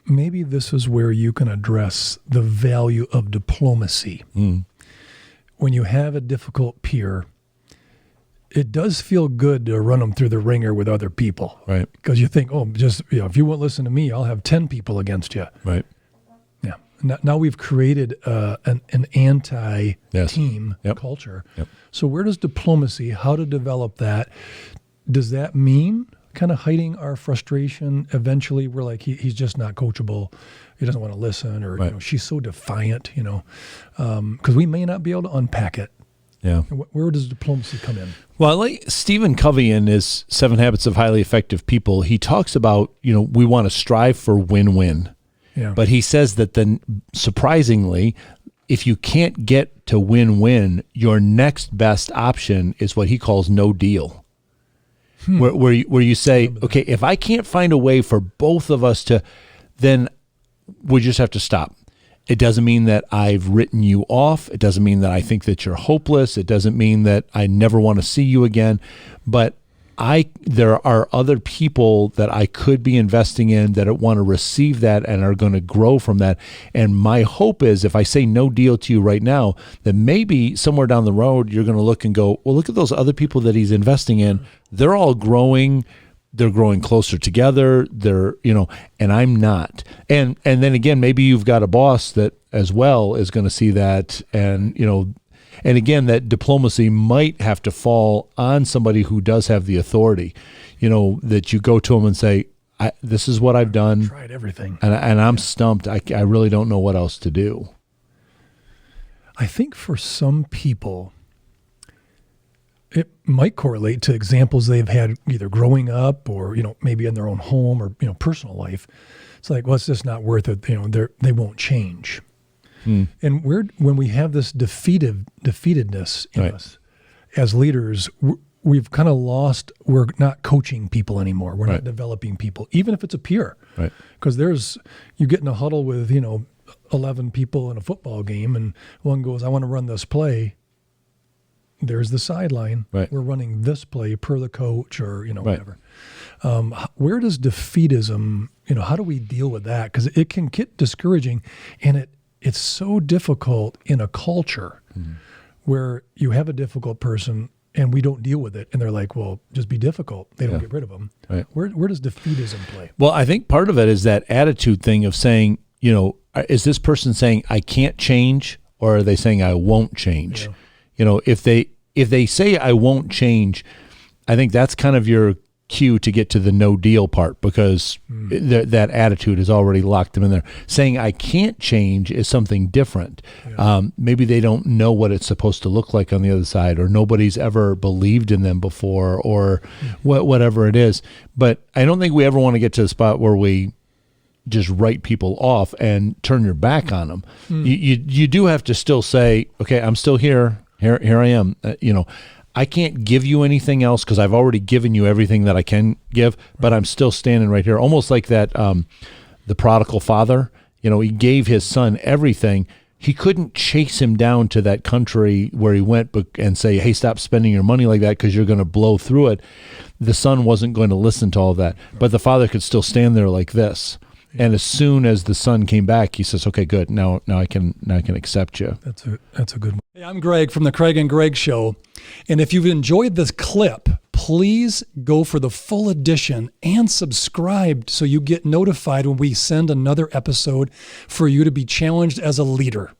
maybe this is where you can address the value of diplomacy. When you have a difficult peer, it does feel good to run them through the ringer with other people. Right. Because you think, if you won't listen to me, I'll have 10 people against you. Right. Yeah. Now we've created an anti-team culture. Yep. So where does diplomacy, how to develop that? Does that mean kind of hiding our frustration? Eventually we're like, he's just not coachable. He doesn't want to listen, or she's so defiant, because we may not be able to unpack it. Yeah. Where does diplomacy come in? Well, like Stephen Covey in his 7 Habits of Highly Effective People, he talks about, we want to strive for win-win. Yeah. But he says that then, surprisingly, if you can't get to win-win, your next best option is what he calls no deal. Where you say, okay, if I can't find a way for both of us to, then we just have to stop. It doesn't mean that I've written you off. It doesn't mean that I think that you're hopeless. It doesn't mean that I never want to see you again. But there are other people that I could be investing in that want to receive that and are going to grow from that. And my hope is, if I say no deal to you right now, that maybe somewhere down the road you're going to look and go, well, look at those other people that he's investing in. They're all growing. They're growing closer together. And I'm not. And then again, maybe you've got a boss that as well is going to see that, and again, that diplomacy might have to fall on somebody who does have the authority, that you go to them and say, this is what I've done. Tried everything. And I'm stumped. I really don't know what else to do. I think for some people, it might correlate to examples they've had either growing up or, maybe in their own home or, personal life. It's like, well, it's just not worth it. They won't change. And when we have this defeatedness in us as leaders, we've kind of lost. We're not coaching people anymore. We're not developing people, even if it's a peer. Right. Because you get in a huddle with 11 people in a football game, and one goes, "I want to run this play." There's the sideline. Right. We're running this play per the coach, or whatever. Where does defeatism? How do we deal with that? Because it can get discouraging, and it's so difficult in a culture where you have a difficult person and we don't deal with it. And they're like, well, just be difficult. They don't get rid of them. Right. Where does defeatism play? Well, I think part of it is that attitude thing of saying, is this person saying I can't change, or are they saying I won't change? Yeah. If they say I won't change, I think that's kind of your cue to get to the no deal part, because that attitude is already locked them in there. Saying I can't change is something different. Yeah. Maybe they don't know what it's supposed to look like on the other side, or nobody's ever believed in them before, or whatever it is. But I don't think we ever want to get to the spot where we just write people off and turn your back on them. You do have to still say, okay, I'm still here. Here I am. I can't give you anything else because I've already given you everything that I can give, but I'm still standing right here. Almost like that, the prodigal father, he gave his son everything. He couldn't chase him down to that country where he went and say, hey, stop spending your money like that because you're going to blow through it. The son wasn't going to listen to all of that, but the father could still stand there like this. And as soon as the son came back, he says, okay, good. Now I can accept you. That's a good one. Hey, I'm Greg from the Craig and Greg Show. And if you've enjoyed this clip, please go for the full edition and subscribe so you get notified when we send another episode for you to be challenged as a leader.